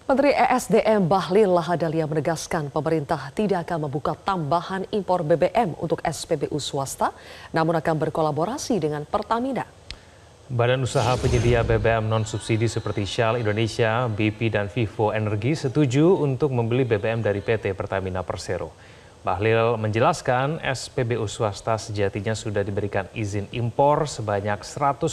Menteri ESDM Bahlil Lahadalia menegaskan pemerintah tidak akan membuka tambahan impor BBM untuk SPBU swasta, namun akan berkolaborasi dengan Pertamina. Badan usaha penyedia BBM non-subsidi seperti Shell Indonesia, BP, dan Vivo Energi setuju untuk membeli BBM dari PT Pertamina Persero. Bahlil menjelaskan SPBU swasta sejatinya sudah diberikan izin impor sebanyak 110%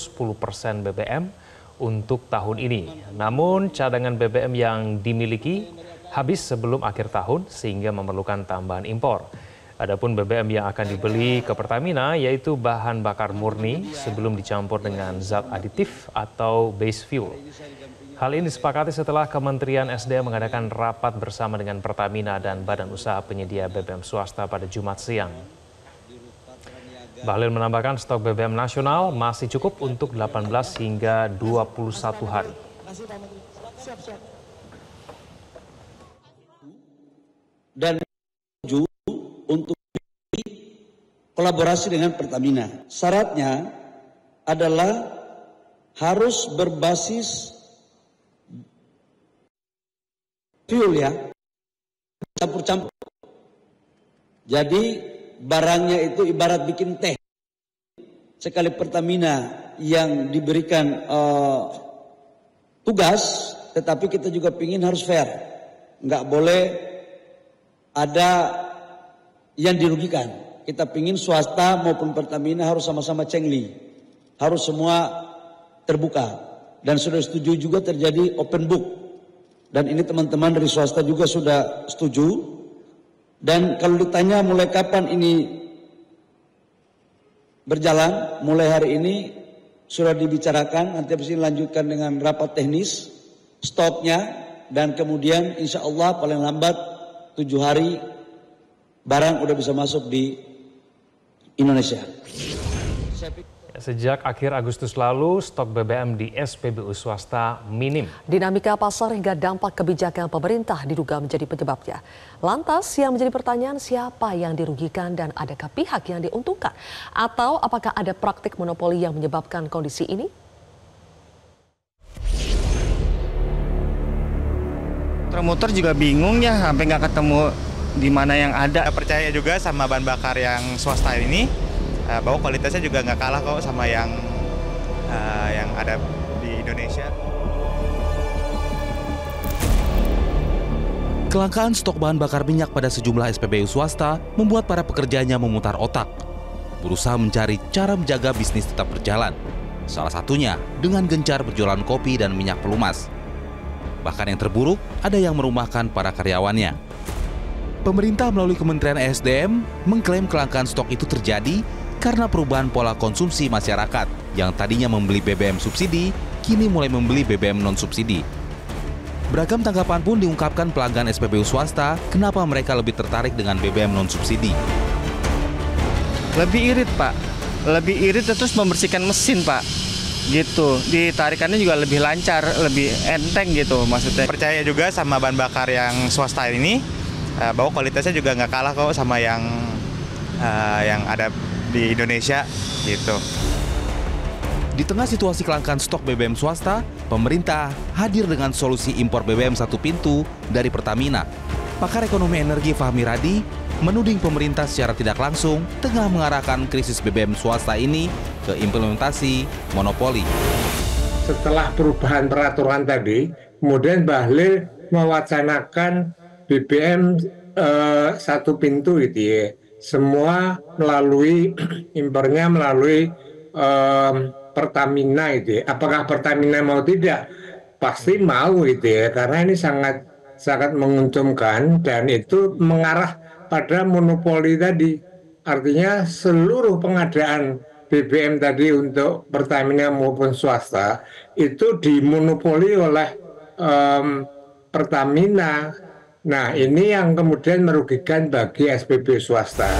BBM untuk tahun ini. Namun cadangan BBM yang dimiliki habis sebelum akhir tahun sehingga memerlukan tambahan impor. Adapun BBM yang akan dibeli ke Pertamina yaitu bahan bakar murni sebelum dicampur dengan zat aditif atau base fuel. Hal ini disepakati setelah Kementerian SDM mengadakan rapat bersama dengan Pertamina dan Badan Usaha Penyedia BBM Swasta pada Jumat siang. Bahlil menambahkan stok BBM nasional masih cukup untuk 18 hingga 21 hari. Dan untuk kolaborasi dengan Pertamina. Syaratnya adalah harus berbasis fuel ya, campur-campur. Jadi barangnya itu ibarat bikin teh. Sekali Pertamina yang diberikan tugas, tetapi kita juga pingin harus fair. Nggak boleh ada yang dirugikan. Kita pingin swasta maupun Pertamina harus sama-sama cengli. Harus semua terbuka. Dan sudah setuju juga terjadi open book. Dan ini teman-teman dari swasta juga sudah setuju. Dan kalau ditanya mulai kapan ini berjalan, mulai hari ini sudah dibicarakan, nanti habis ini lanjutkan dengan rapat teknis, stoknya, dan kemudian insya Allah paling lambat 7 hari barang udah bisa masuk di Indonesia. Sejak akhir Agustus lalu, stok BBM di SPBU swasta minim. Dinamika pasar hingga dampak kebijakan pemerintah diduga menjadi penyebabnya. Lantas yang menjadi pertanyaan siapa yang dirugikan dan adakah pihak yang diuntungkan? Atau apakah ada praktik monopoli yang menyebabkan kondisi ini? Promotor juga bingung ya, sampai nggak ketemu di mana yang ada. Percaya juga sama bahan bakar yang swasta ini, bahwa kualitasnya juga nggak kalah kok sama yang ada di Indonesia. Kelangkaan stok bahan bakar minyak pada sejumlah SPBU swasta membuat para pekerjanya memutar otak, berusaha mencari cara menjaga bisnis tetap berjalan. Salah satunya dengan gencar berjualan kopi dan minyak pelumas. Bahkan yang terburuk, ada yang merumahkan para karyawannya. Pemerintah melalui Kementerian ESDM mengklaim kelangkaan stok itu terjadi karena perubahan pola konsumsi masyarakat yang tadinya membeli BBM subsidi, kini mulai membeli BBM non-subsidi. Beragam tanggapan pun diungkapkan pelanggan SPBU swasta kenapa mereka lebih tertarik dengan BBM non-subsidi. Lebih irit Pak, lebih irit terus membersihkan mesin Pak. Gitu, ditarikannya juga lebih lancar, lebih enteng gitu maksudnya. Percaya juga sama bahan bakar yang swasta ini, bahwa kualitasnya juga nggak kalah kok sama yang ada di Indonesia gitu. Di tengah situasi kelangkaan stok BBM swasta, pemerintah hadir dengan solusi impor BBM satu pintu dari Pertamina. Pakar ekonomi energi Fahmi Radi menuding pemerintah secara tidak langsung tengah mengarahkan krisis BBM swasta ini ke implementasi monopoli. Setelah perubahan peraturan tadi, kemudian Bahlil mewacanakan BBM satu pintu gitu ya. Semua melalui impornya melalui Pertamina itu ya. Apakah Pertamina mau tidak? Pasti mau itu ya, karena ini sangat menguntungkan dan itu mengarah pada monopoli tadi. Artinya seluruh pengadaan BBM tadi untuk Pertamina maupun swasta itu dimonopoli oleh Pertamina. Nah, ini yang kemudian merugikan bagi SPBU swasta.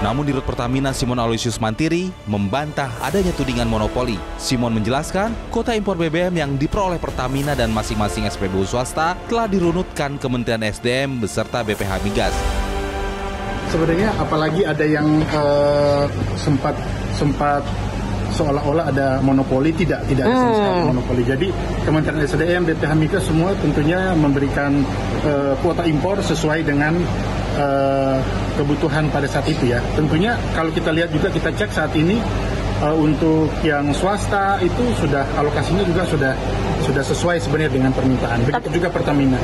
Namun Dirut Pertamina Simon Aloysius Mantiri membantah adanya tudingan monopoli. Simon menjelaskan, kuota impor BBM yang diperoleh Pertamina dan masing-masing SPBU swasta telah dirunutkan Kementerian SDM beserta BPH Migas. Sebenarnya apalagi ada yang sempat seolah-olah ada monopoli, tidak ada sama sekali monopoli. Jadi Kementerian SDM, BPH Migas semua tentunya memberikan kuota impor sesuai dengan kebutuhan pada saat itu ya. Tentunya kalau kita lihat juga, kita cek saat ini untuk yang swasta itu sudah alokasinya juga sudah sesuai sebenarnya dengan permintaan. Begitu juga Pertamina.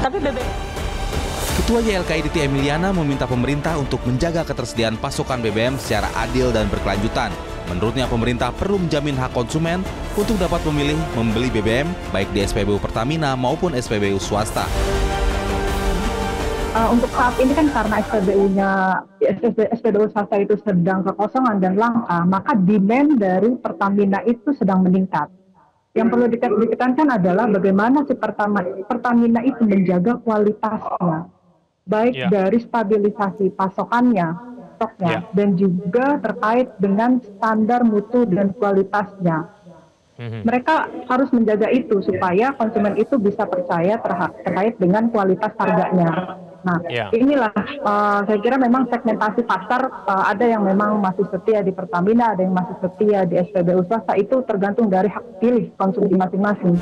Ketua YLKI Diti Emiliana meminta pemerintah untuk menjaga ketersediaan pasokan BBM secara adil dan berkelanjutan. Menurutnya pemerintah perlu menjamin hak konsumen untuk dapat memilih membeli BBM baik di SPBU Pertamina maupun SPBU swasta. Untuk saat ini kan karena SPBU swasta itu sedang kekosongan dan langka, maka demand dari Pertamina itu sedang meningkat. Yang perlu ditekankan adalah bagaimana si Pertamina itu menjaga kualitasnya, baik dari stabilisasi pasokannya, stoknya, dan juga terkait dengan standar mutu dan kualitasnya. Mereka harus menjaga itu supaya konsumen itu bisa percaya terkait dengan kualitas harganya. Nah, inilah saya kira memang segmentasi pasar, ada yang memang masih setia di Pertamina, ada yang masih setia di SPBU swasta, itu tergantung dari hak pilih konsumsi masing-masing.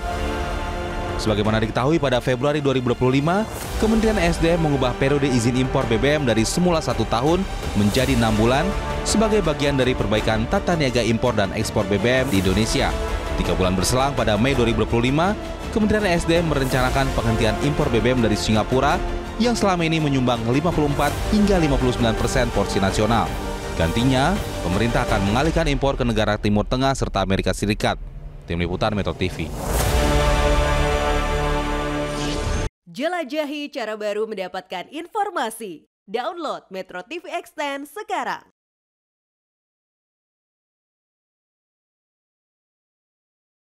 Sebagaimana diketahui pada Februari 2025, Kementerian SDM mengubah periode izin impor BBM dari semula 1 tahun menjadi 6 bulan sebagai bagian dari perbaikan tata niaga impor dan ekspor BBM di Indonesia. 3 bulan berselang pada Mei 2025, Kementerian SDM merencanakan penghentian impor BBM dari Singapura yang selama ini menyumbang 54 hingga 59% porsi nasional. Gantinya, pemerintah akan mengalihkan impor ke negara Timur Tengah serta Amerika Serikat. Tim Liputan Metro TV. Jelajahi cara baru mendapatkan informasi. Download Metro TV Extend sekarang.